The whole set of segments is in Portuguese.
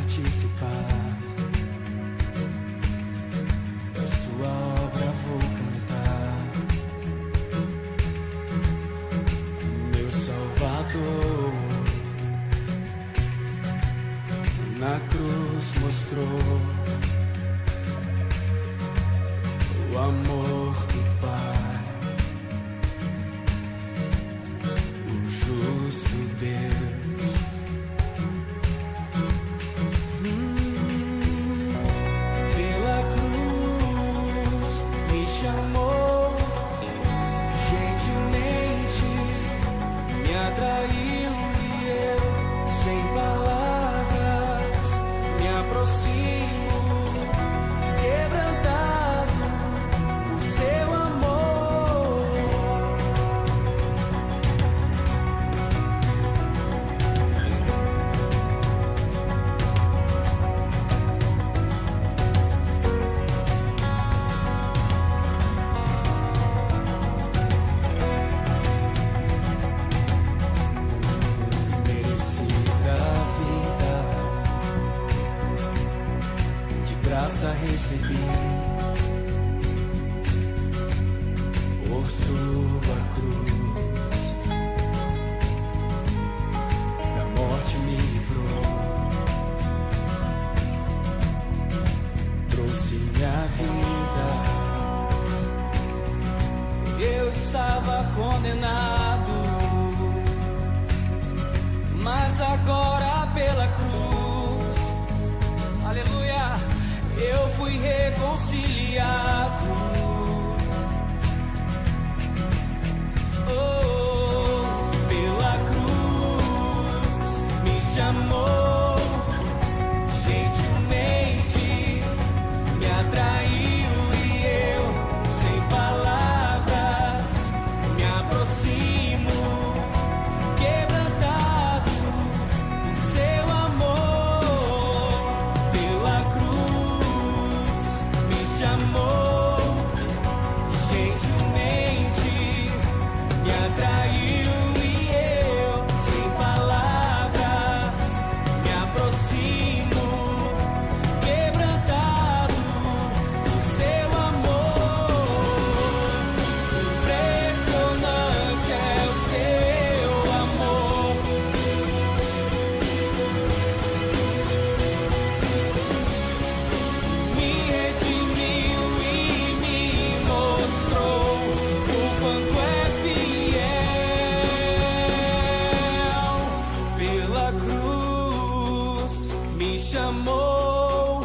participar. Da sua obra vou cantar. Meu Salvador na cruz mostrou o amor do Pai, o justo Deus. Pela cruz me chamou, gentilmente me atraiu e eu, sem palavras, me aproximo, quebrantado por seu amor. Merecida vida, de graça recebi, por sua cruz, da morte me livrou, trouxe minha vida. Eu estava condenado, mas agora pela cruz, aleluia, eu fui reconciliado. Oh, pela cruz me chamou, gentilmente me atraiu e eu, sem palavras, me aproximo, quebrantado por seu amor. Pela cruz me chamou, gentilmente me atraiu e eu, sem palavras, me aproximo, quebrantado por seu amor. Impressionante é o seu amor. Me redimiu e me mostrou o quanto é fiel. Pela cruz me chamou,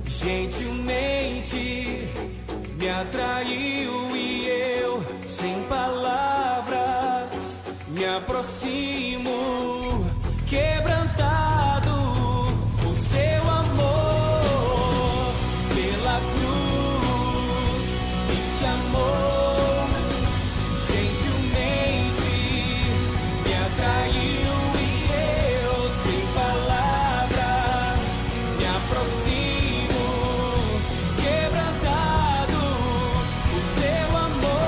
gentilmente me atraiu e eu, sem palavras, me aproximo, quebrantado por seu amor. Pela cruz me chamou, gentilmente me atraiu e eu, sem palavras, me aproximo, quebrantado por seu amor.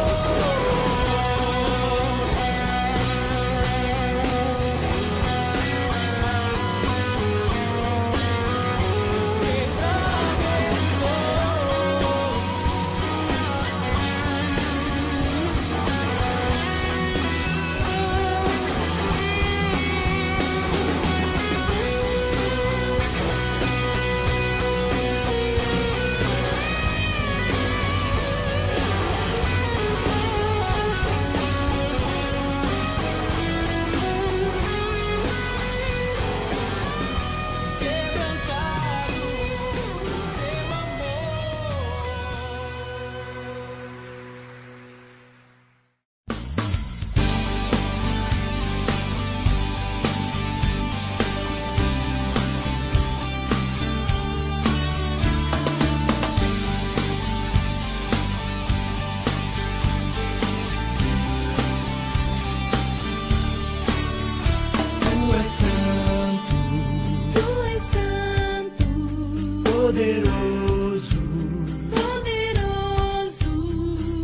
poderoso,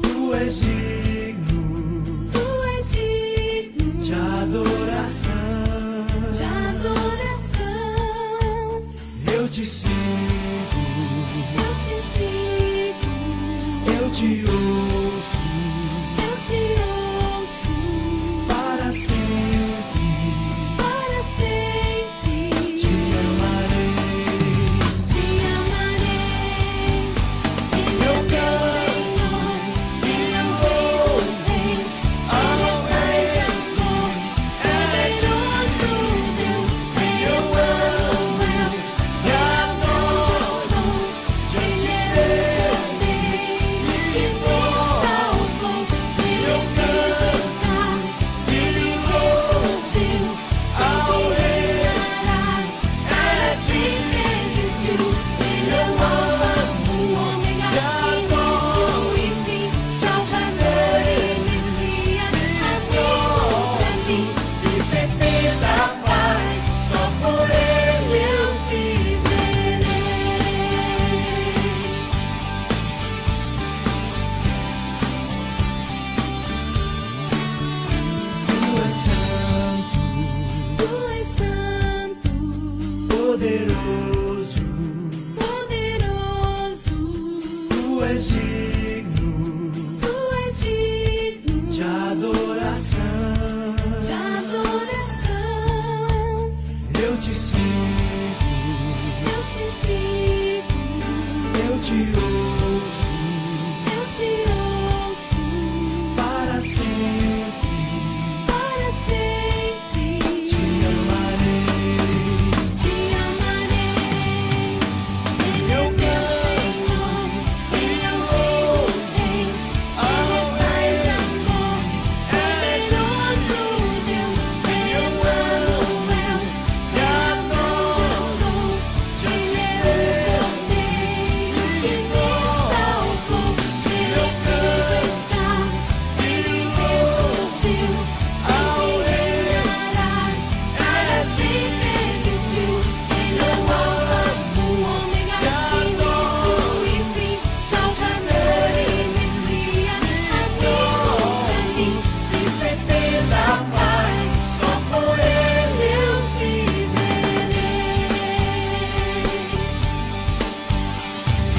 tu és digno, de adoração, te ouço para sempre, para sempre. te amarei. Ele é meu Senhor, Ele é o Rei dos Reis, Ele é Pai de amor, poderoso Deus. Ele é Emmanuel, e aonde eu sou, Ele é o poder que me salvou. Ele está, Ele ressurgiu, sempre reinará, para sempre existiu. Ele é o Alfa, o Ômega, início e fim, Salvador e Messias, amigo destino. E sempre da paz, só por ele Eu viverei. tu és santo, Tu és santo, poderoso, poderoso, tu és digno Tu és digno de adoração. de adoração. Eu te sigo, Eu te sigo, eu te ouço eu te ouço, para sempre, para sempre. te amarei. Te amarei. Ele é meu Senhor, Ele é o Rei dos Reis, Ele é Pai de amor, poderoso Deus. Ele é Emmanuel, e aonde eu sou, Ele é o poder que me salvou. Ele está, Ele ressurgiu, sempre reinará, para sempre existiu. Ele é o Alfa, o Ômega, início e fim, Salvador e Messias, amigo destino. E sempre da paz, só por ele Eu viverei.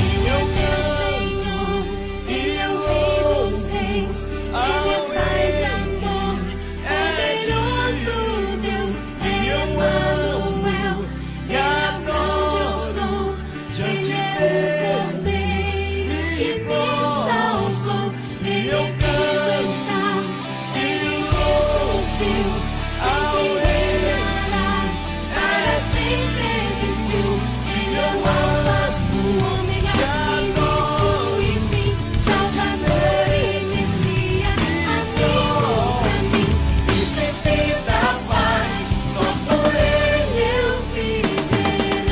Ele é meu Senhor, Ele é o Rei dos Reis, Ele é Pai de amor, poderoso Deus. Ele é Emmanuel, e aonde eu sou, Ele é o poder que me salvou. Ele está, Ele ressurgiu, sempre reinará, para sempre existiu. Ele é o Alfa, o Ômega, início e fim, Salvador e Messias, amigo destino. e sempre da paz, só por ele Eu viverei.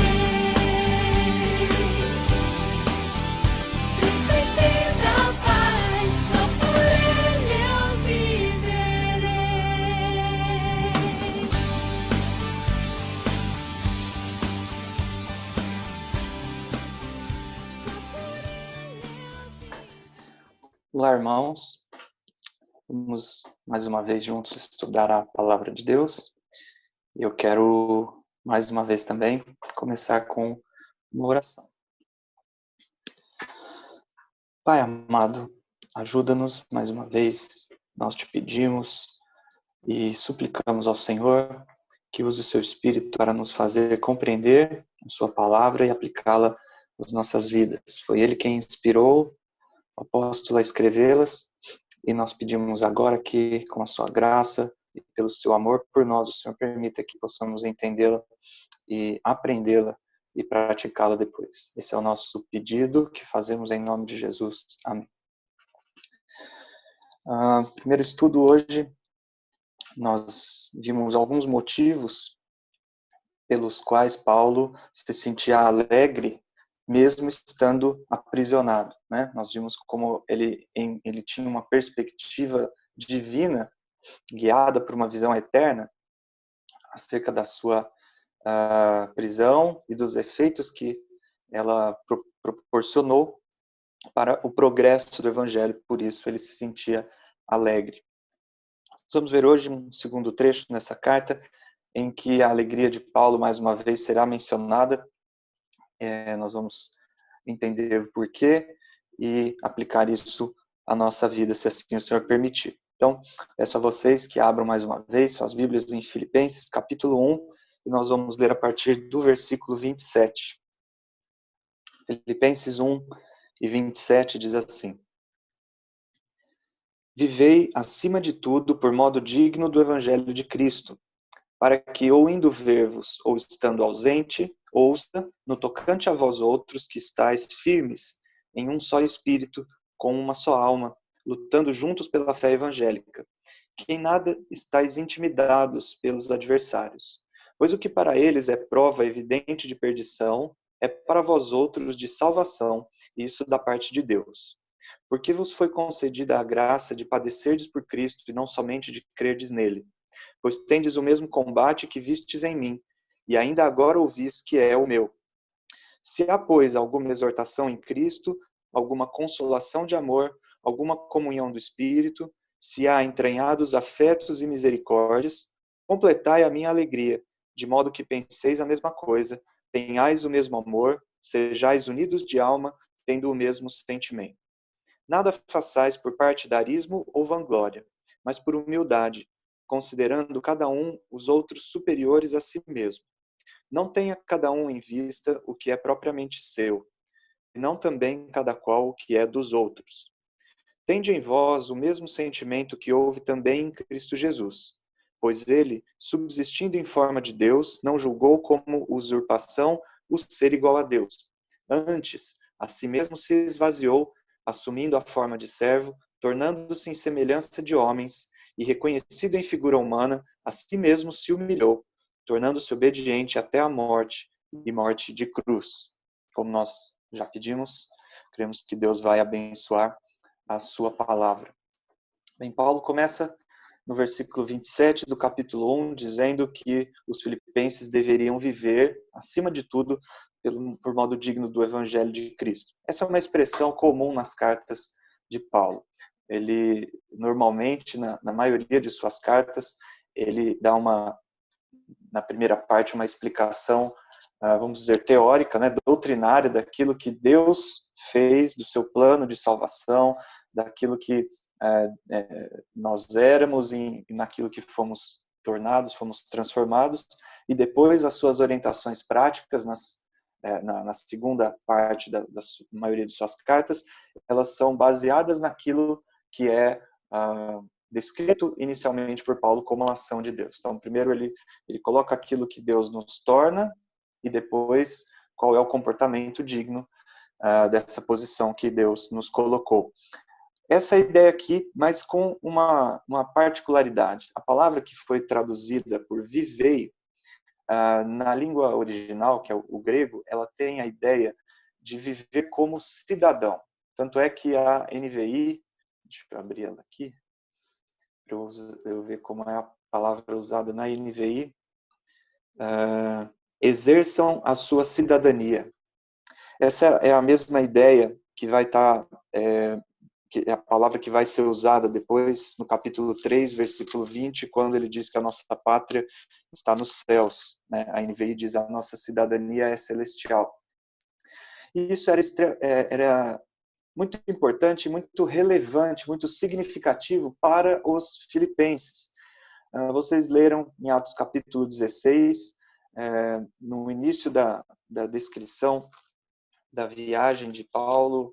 Sempre da paz, só por Ele eu viverei. Olá, irmãos. Vamos mais uma vez juntos estudar a palavra de Deus. Eu quero mais uma vez também começar com uma oração. Pai amado, ajuda-nos mais uma vez. Nós te pedimos e suplicamos ao Senhor que use o seu Espírito para nos fazer compreender a sua palavra e aplicá-la nas nossas vidas. Foi Ele quem inspirou o apóstolo a escrevê-las e nós pedimos agora que, com a sua graça e pelo seu amor por nós, o Senhor permita que possamos entendê-la e aprendê-la e praticá-la depois. Esse é o nosso pedido que fazemos em nome de Jesus. Amém. Primeiro estudo hoje, nós vimos alguns motivos pelos quais Paulo se sentia alegre mesmo estando aprisionado, né? Nós vimos como ele tinha uma perspectiva divina, guiada por uma visão eterna, acerca da sua prisão e dos efeitos que ela proporcionou para o progresso do Evangelho, por isso ele se sentia alegre. Vamos ver hoje um segundo trecho nessa carta, em que a alegria de Paulo, mais uma vez, será mencionada. Nós vamos entender o porquê e aplicar isso à nossa vida, se assim o Senhor permitir. Então, peço a vocês que abram mais uma vez suas Bíblias em Filipenses, capítulo 1, e nós vamos ler a partir do versículo 27. Filipenses 1 e 27 diz assim: Vivei, acima de tudo, por modo digno do Evangelho de Cristo, para que, ou indo ver-vos, ou estando ausente, ouça, no tocante a vós outros, que estáis firmes, em um só espírito, com uma só alma, lutando juntos pela fé evangélica, que em nada estáis intimidados pelos adversários. Pois o que para eles é prova evidente de perdição, é para vós outros de salvação, isso da parte de Deus. Porque vos foi concedida a graça de padecerdes por Cristo e não somente de crerdes nele. Pois tendes o mesmo combate que vistes em mim, e ainda agora ouvis que é o meu. Se há, pois, alguma exortação em Cristo, alguma consolação de amor, alguma comunhão do Espírito, se há entranhados afetos e misericórdias, completai a minha alegria, de modo que penseis a mesma coisa, tenhais o mesmo amor, sejais unidos de alma, tendo o mesmo sentimento. Nada façais por partidarismo ou vanglória, mas por humildade, considerando cada um os outros superiores a si mesmo. Não tenha cada um em vista o que é propriamente seu, senão também cada qual o que é dos outros. Tende em vós o mesmo sentimento que houve também em Cristo Jesus, pois ele, subsistindo em forma de Deus, não julgou como usurpação o ser igual a Deus. Antes, a si mesmo se esvaziou, assumindo a forma de servo, tornando-se em semelhança de homens, e reconhecido em figura humana, a si mesmo se humilhou, tornando-se obediente até a morte, e morte de cruz. Como nós já pedimos, cremos que Deus vai abençoar a sua palavra. Bem, Paulo começa no versículo 27 do capítulo 1, dizendo que os filipenses deveriam viver, acima de tudo, por modo digno do Evangelho de Cristo. Essa é uma expressão comum nas cartas de Paulo. Ele, normalmente, na maioria de suas cartas, ele dá na primeira parte, uma explicação, vamos dizer, teórica, né, doutrinária, daquilo que Deus fez, do seu plano de salvação, daquilo que nós éramos e naquilo que fomos tornados, fomos transformados, e depois as suas orientações práticas na segunda parte da maioria de suas cartas, elas são baseadas naquilo que é descrito inicialmente por Paulo como a ação de Deus. Então, primeiro ele coloca aquilo que Deus nos torna e depois qual é o comportamento digno dessa posição que Deus nos colocou. Essa ideia aqui, mas com uma particularidade. A palavra que foi traduzida por vivei, na língua original, que é o grego, ela tem a ideia de viver como cidadão. Tanto é que a NVI, deixa eu abrir ela aqui, para eu ver como é a palavra usada na NVI, exerçam a sua cidadania. Essa é a mesma ideia que vai estar, que é a palavra que vai ser usada depois no capítulo 3, versículo 20, quando ele diz que a nossa pátria está nos céus, né? A NVI diz a nossa cidadania é celestial. E isso era muito importante, muito relevante, muito significativo para os filipenses. Vocês leram em Atos capítulo 16, no início da descrição da viagem de Paulo,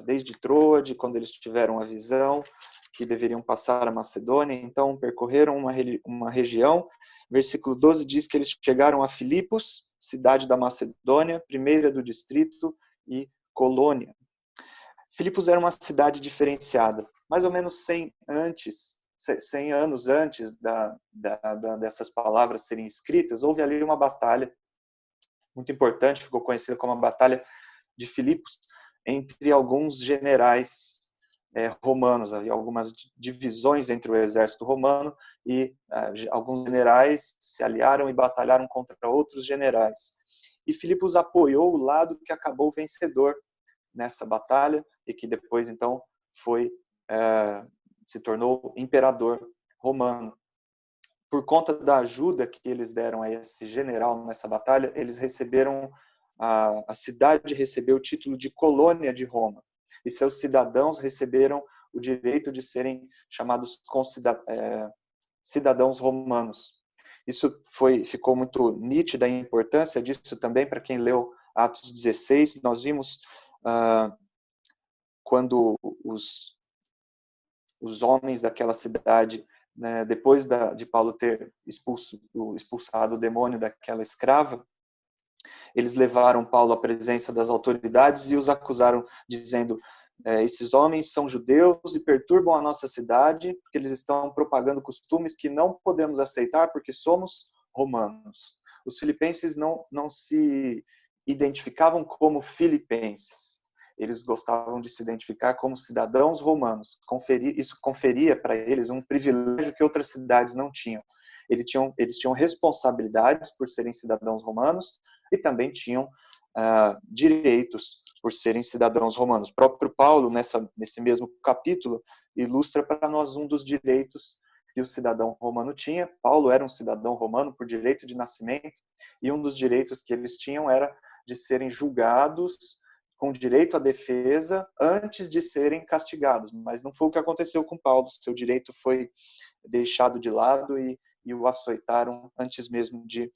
desde Troade, quando eles tiveram a visão que deveriam passar a Macedônia, então percorreram uma região. Versículo 12 diz que eles chegaram a Filipos, cidade da Macedônia, primeira do distrito, e Colônia. Filipos era uma cidade diferenciada, mais ou menos 100 anos antes dessas palavras serem escritas, houve ali uma batalha muito importante, ficou conhecida como a Batalha de Filipos, entre alguns generais romanos. Havia algumas divisões entre o exército romano e alguns generais se aliaram e batalharam contra outros generais. E Filipos apoiou o lado que acabou vencedor nessa batalha e que depois, então, se tornou imperador romano. Por conta da ajuda que eles deram a esse general nessa batalha, eles receberam, a cidade recebeu o título de colônia de Roma. e seus cidadãos receberam o direito de serem chamados cidadãos romanos. Isso ficou muito nítida a importância disso também para quem leu Atos 16. Nós vimos quando os homens daquela cidade, né, depois de Paulo ter expulsado o demônio daquela escrava, eles levaram Paulo à presença das autoridades e os acusaram, dizendo: esses homens são judeus e perturbam a nossa cidade, porque eles estão propagando costumes que não podemos aceitar porque somos romanos. Os filipenses não se identificavam como filipenses. Eles gostavam de se identificar como cidadãos romanos. Isso conferia para eles um privilégio que outras cidades não tinham. Eles tinham responsabilidades por serem cidadãos romanos e também tinham direitos por serem cidadãos romanos. O próprio Paulo, nesse mesmo capítulo, ilustra para nós um dos direitos que o cidadão romano tinha. Paulo era um cidadão romano por direito de nascimento, e um dos direitos que eles tinham era de serem julgados com direito à defesa antes de serem castigados. Mas não foi o que aconteceu com Paulo. Seu direito foi deixado de lado e o açoitaram antes mesmo de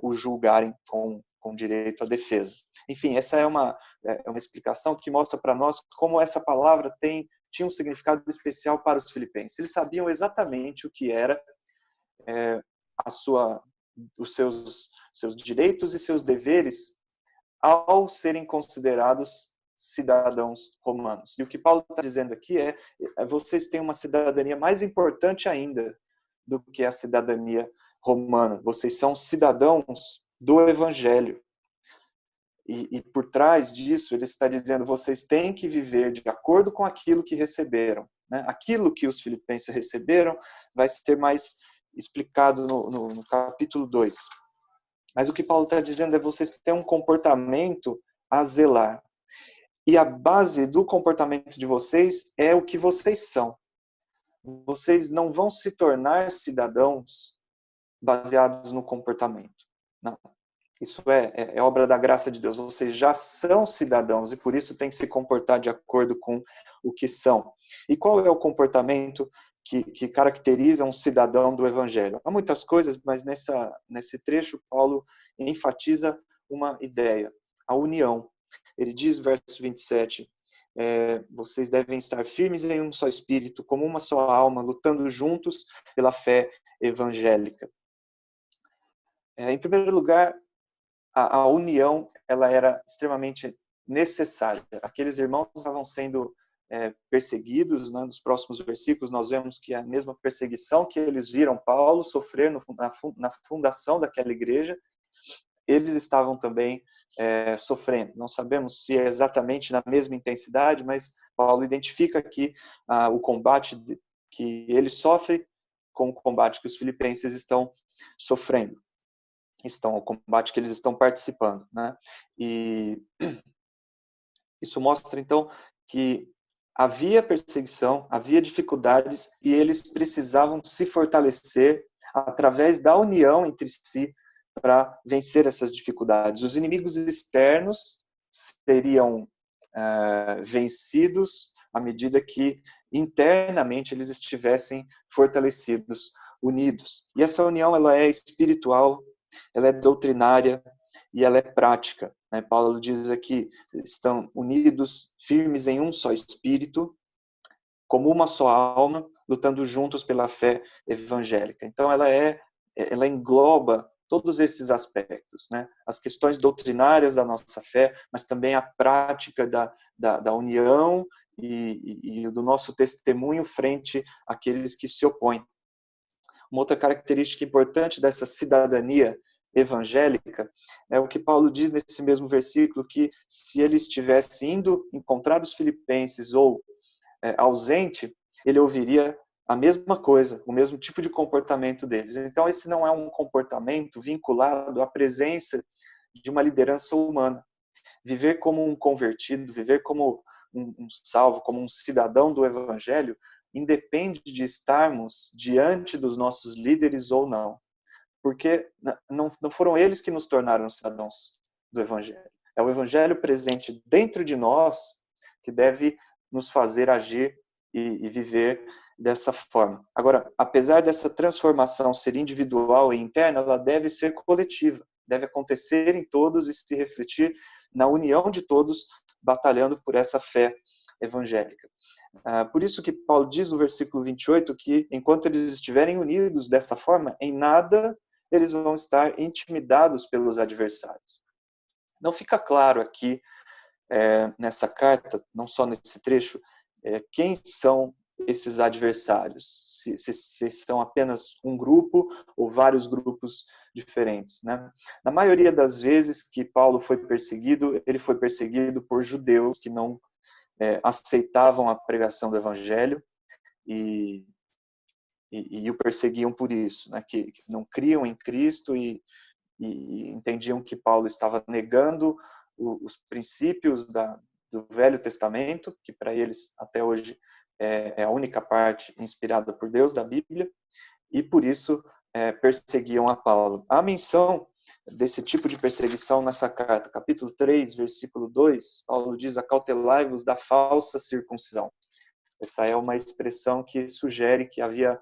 o julgarem com direito à defesa. Enfim, essa é uma explicação que mostra para nós como essa palavra tinha um significado especial para os filipenses. Eles sabiam exatamente o que era os seus direitos e seus deveres ao serem considerados cidadãos romanos. E o que Paulo está dizendo aqui vocês têm uma cidadania mais importante ainda do que a cidadania romana. Vocês são cidadãos do Evangelho. E por trás disso, ele está dizendo, vocês têm que viver de acordo com aquilo que receberam. Né? Aquilo que os filipenses receberam vai ser mais explicado no capítulo 2. Mas o que Paulo está dizendo vocês têm um comportamento a zelar. E a base do comportamento de vocês é o que vocês são. Vocês não vão se tornar cidadãos baseados no comportamento. Não. Isso é obra da graça de Deus. Vocês já são cidadãos e por isso tem que se comportar de acordo com o que são. E qual é o comportamento que caracteriza um cidadão do Evangelho? Há muitas coisas, mas nesse trecho Paulo enfatiza uma ideia, a união. Ele diz, verso 27, vocês devem estar firmes em um só espírito, como uma só alma, lutando juntos pela fé evangélica. Em primeiro lugar, a união ela era extremamente necessária. Aqueles irmãos estavam sendo perseguidos. Né? Nos próximos versículos nós vemos que a mesma perseguição que eles viram Paulo sofrer na fundação daquela igreja, eles estavam também sofrendo. Não sabemos se é exatamente na mesma intensidade, mas Paulo identifica aqui o combate que ele sofre com o combate que os filipenses estão sofrendo. O combate que eles estão participando. Né? E isso mostra, então, que havia perseguição, havia dificuldades e eles precisavam se fortalecer através da união entre si para vencer essas dificuldades. Os inimigos externos seriam vencidos à medida que internamente eles estivessem fortalecidos, unidos. E essa união ela é espiritual, ela é doutrinária e ela é prática. Né? Paulo diz aqui, estão unidos, firmes em um só espírito, como uma só alma, lutando juntos pela fé evangélica. Então ela engloba todos esses aspectos, né? As questões doutrinárias da nossa fé, mas também a prática da união e do nosso testemunho frente àqueles que se opõem. Uma outra característica importante dessa cidadania evangélica é o que Paulo diz nesse mesmo versículo, que se ele estivesse indo encontrar os filipenses ou ausente, ele ouviria a mesma coisa, o mesmo tipo de comportamento deles. Então esse não é um comportamento vinculado à presença de uma liderança humana. Viver como um convertido, viver como um salvo, como um cidadão do Evangelho, independe de estarmos diante dos nossos líderes ou não. Porque não foram eles que nos tornaram cidadãos do Evangelho. É o Evangelho presente dentro de nós que deve nos fazer agir e viver dessa forma. Agora, apesar dessa transformação ser individual e interna, ela deve ser coletiva, deve acontecer em todos e se refletir na união de todos, batalhando por essa fé evangélica. Por isso que Paulo diz no versículo 28 que enquanto eles estiverem unidos dessa forma, em nada eles vão estar intimidados pelos adversários. Não fica claro aqui nessa carta, não só nesse trecho, quem são esses adversários, se são apenas um grupo ou vários grupos diferentes, né? Na maioria das vezes que Paulo foi perseguido, ele foi perseguido por judeus que não aceitavam a pregação do evangelho e o perseguiam por isso, né? Que não criam em Cristo e entendiam que Paulo estava negando os princípios do Velho Testamento, que para eles até hoje é a única parte inspirada por Deus da Bíblia, e por isso perseguiam a Paulo. A menção desse tipo de perseguição nessa carta, capítulo 3, versículo 2, Paulo diz: acautelai-vos da falsa circuncisão. Essa é uma expressão que sugere que havia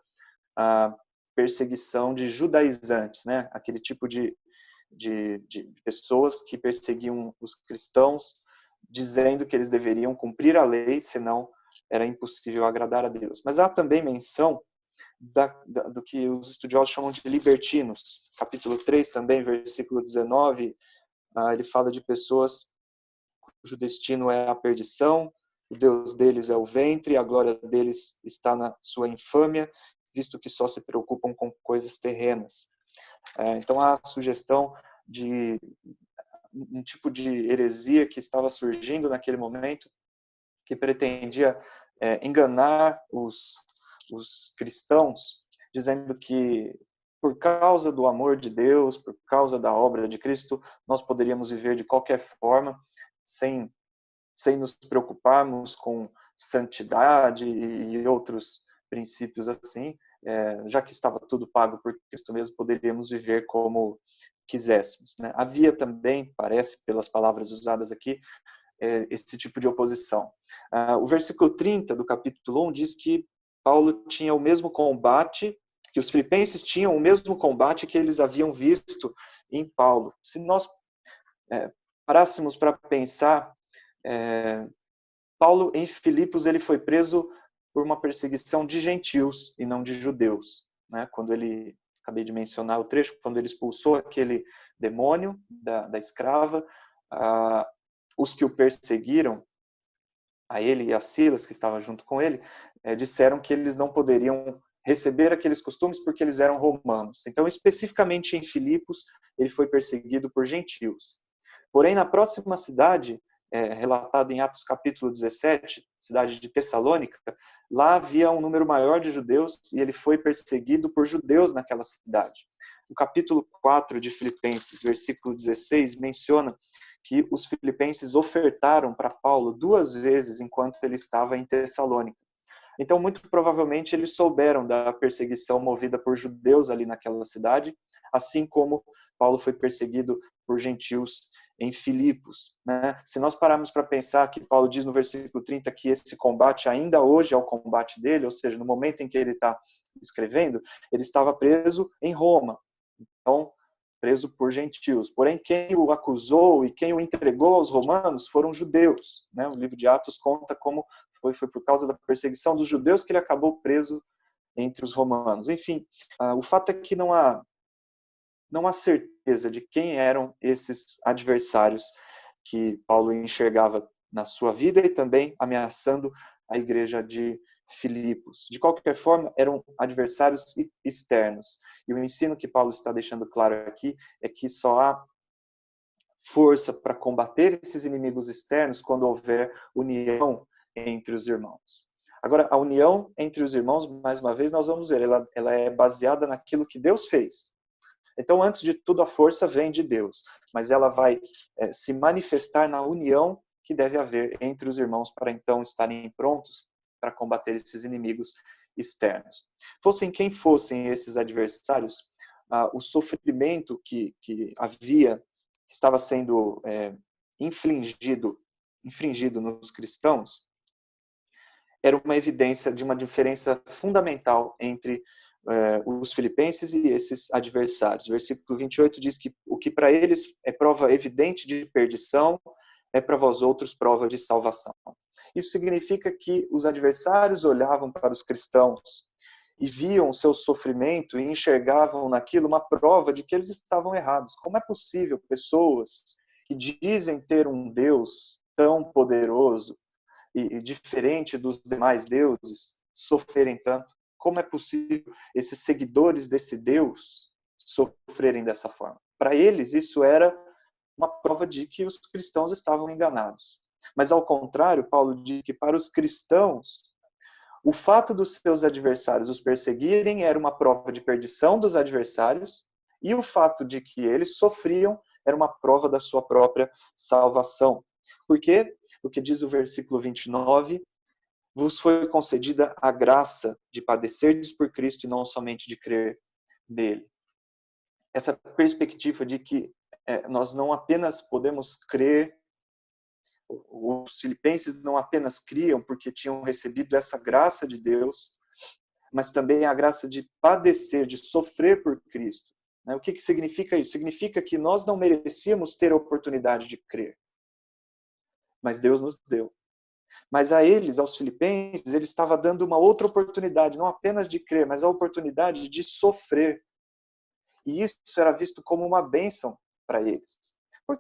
a perseguição de judaizantes, né? Aquele tipo de pessoas que perseguiam os cristãos, dizendo que eles deveriam cumprir a lei, senão era impossível agradar a Deus. Mas há também menção do que os estudiosos chamam de libertinos. Capítulo 3 também, versículo 19, ele fala de pessoas cujo destino é a perdição, o Deus deles é o ventre, a glória deles está na sua infâmia, visto que só se preocupam com coisas terrenas. Então há a sugestão de um tipo de heresia que estava surgindo naquele momento, que pretendia enganar os cristãos, dizendo que por causa do amor de Deus, por causa da obra de Cristo, nós poderíamos viver de qualquer forma, sem nos preocuparmos com santidade e outros princípios assim, já que estava tudo pago por Cristo mesmo, poderíamos viver como quiséssemos, né? Havia também, parece, pelas palavras usadas aqui, esse tipo de oposição. O versículo 30 do capítulo 1 diz que Paulo tinha o mesmo combate, que os filipenses tinham o mesmo combate que eles haviam visto em Paulo. Se nós parássemos para pensar, Paulo em Filipos ele foi preso por uma perseguição de gentios e não de judeus, né? Quando ele, acabei de mencionar o trecho, quando ele expulsou aquele demônio da escrava, os que o perseguiram, a ele e a Silas, que estavam junto com ele, disseram que eles não poderiam receber aqueles costumes porque eles eram romanos. Então, especificamente em Filipos, ele foi perseguido por gentios. Porém, na próxima cidade, relatada em Atos capítulo 17, cidade de Tessalônica, lá havia um número maior de judeus e ele foi perseguido por judeus naquela cidade. O capítulo 4 de Filipenses, versículo 16, menciona que os filipenses ofertaram para Paulo 2 vezes enquanto ele estava em Tessalônica. Então, muito provavelmente, eles souberam da perseguição movida por judeus ali naquela cidade, assim como Paulo foi perseguido por gentios em Filipos, né? Se nós pararmos para pensar que Paulo diz no versículo 30 que esse combate ainda hoje é o combate dele, ou seja, no momento em que ele está escrevendo, ele estava preso em Roma. Então, preso por gentios. Porém, quem o acusou e quem o entregou aos romanos foram judeus, né? O livro de Atos conta como foi por causa da perseguição dos judeus que ele acabou preso entre os romanos. Enfim, o fato é que não há certeza de quem eram esses adversários que Paulo enxergava na sua vida e também ameaçando a igreja de Filipos. De qualquer forma, eram adversários externos. E o ensino que Paulo está deixando claro aqui é que só há força para combater esses inimigos externos quando houver união entre os irmãos. Agora, a união entre os irmãos, mais uma vez, nós vamos ver, ela é baseada naquilo que Deus fez. Então, antes de tudo, a força vem de Deus, mas ela vai se manifestar na união que deve haver entre os irmãos para então estarem prontos para combater esses inimigos externos. Fossem quem fossem esses adversários, o sofrimento que estava sendo infligido infringido nos cristãos era uma evidência de uma diferença fundamental entre os filipenses e esses adversários. O versículo 28 diz que o que para eles é prova evidente de perdição, é para vós outros prova de salvação. Isso significa que os adversários olhavam para os cristãos e viam o seu sofrimento e enxergavam naquilo uma prova de que eles estavam errados. Como é possível pessoas que dizem ter um Deus tão poderoso e diferente dos demais deuses sofrerem tanto? Como é possível esses seguidores desse Deus sofrerem dessa forma? Para eles, isso era uma prova de que os cristãos estavam enganados. Mas, ao contrário, Paulo diz que para os cristãos, o fato dos seus adversários os perseguirem era uma prova de perdição dos adversários, e o fato de que eles sofriam era uma prova da sua própria salvação. Por quê? Porque diz o versículo 29, vos foi concedida a graça de padecerdes por Cristo e não somente de crer nele. Essa perspectiva de que nós não apenas podemos crer, os filipenses não apenas criam porque tinham recebido essa graça de Deus, mas também a graça de padecer, de sofrer por Cristo. O que significa isso? Significa que nós não merecíamos ter a oportunidade de crer, mas Deus nos deu. Mas a eles, aos filipenses, ele estava dando uma outra oportunidade, não apenas de crer, mas a oportunidade de sofrer. E isso era visto como uma bênção para eles. Por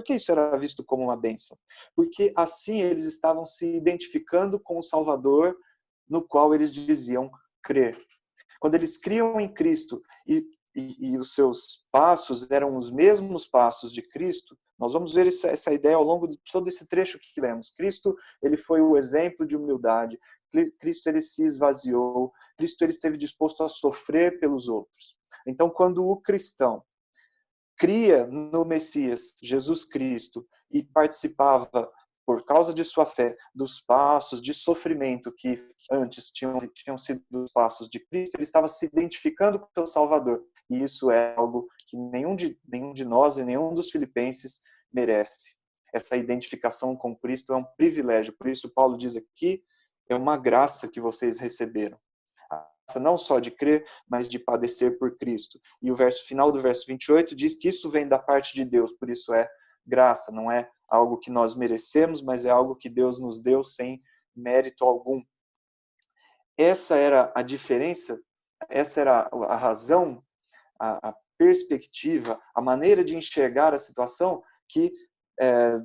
que isso era visto como uma bênção? Porque assim eles estavam se identificando com o Salvador no qual eles diziam crer. Quando eles criam em Cristo e os seus passos eram os mesmos passos de Cristo, nós vamos ver essa ideia ao longo de todo esse trecho que lemos. Cristo, ele foi o exemplo de humildade. Cristo, ele se esvaziou. Cristo, ele esteve disposto a sofrer pelos outros. Então, quando o cristão cria no Messias, Jesus Cristo, e participava, por causa de sua fé, dos passos de sofrimento que antes tinham sido os passos de Cristo, ele estava se identificando com o seu Salvador. E isso é algo que nenhum de nós e nenhum dos filipenses merece. Essa identificação com Cristo é um privilégio. Por isso, Paulo diz aqui, é uma graça que vocês receberam. Não só de crer, mas de padecer por Cristo. E o final do verso 28 diz que isso vem da parte de Deus, por isso é graça, não é algo que nós merecemos, mas é algo que Deus nos deu sem mérito algum. Essa era a diferença, essa era a razão, a perspectiva, a maneira de enxergar a situação que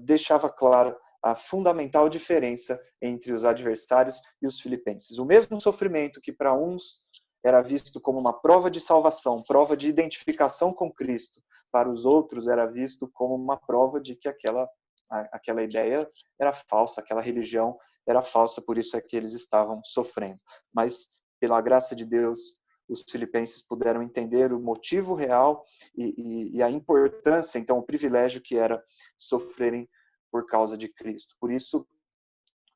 deixava clara a fundamental diferença entre os adversários e os filipenses. O mesmo sofrimento que para uns era visto como uma prova de salvação, prova de identificação com Cristo, para os outros era visto como uma prova de que aquela ideia era falsa, aquela religião era falsa, por isso é que eles estavam sofrendo. Mas, pela graça de Deus, os filipenses puderam entender o motivo real e a importância, então, o privilégio que era sofrerem por causa de Cristo. Por isso,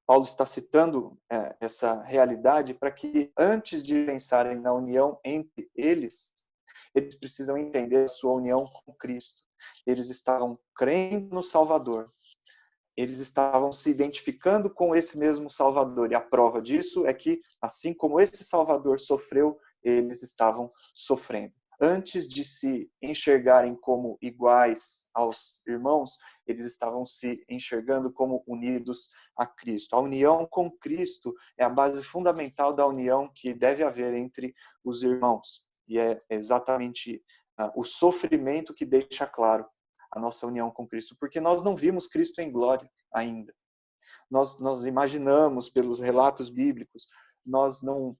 Paulo está citando essa realidade para que, antes de pensarem na união entre eles precisam entender a sua união com Cristo. Eles estavam crendo no Salvador. Eles estavam se identificando com esse mesmo Salvador. E a prova disso é que, assim como esse Salvador sofreu, eles estavam sofrendo. Antes de se enxergarem como iguais aos irmãos, eles estavam se enxergando como unidos a Cristo. A união com Cristo é a base fundamental da união que deve haver entre os irmãos. E é exatamente o sofrimento que deixa claro a nossa união com Cristo, porque nós não vimos Cristo em glória ainda. Nós imaginamos pelos relatos bíblicos, nós não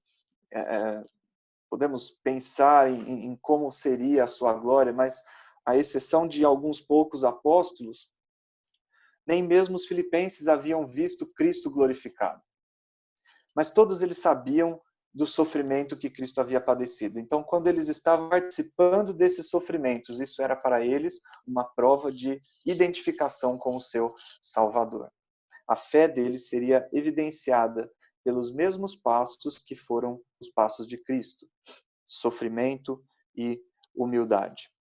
podemos pensar em como seria a sua glória, mas à exceção de alguns poucos apóstolos, nem mesmo os filipenses haviam visto Cristo glorificado. Mas todos eles sabiam do sofrimento que Cristo havia padecido. Então, quando eles estavam participando desses sofrimentos, isso era para eles uma prova de identificação com o seu Salvador. A fé deles seria evidenciada pelos mesmos passos que foram os passos de Cristo: sofrimento e humildade.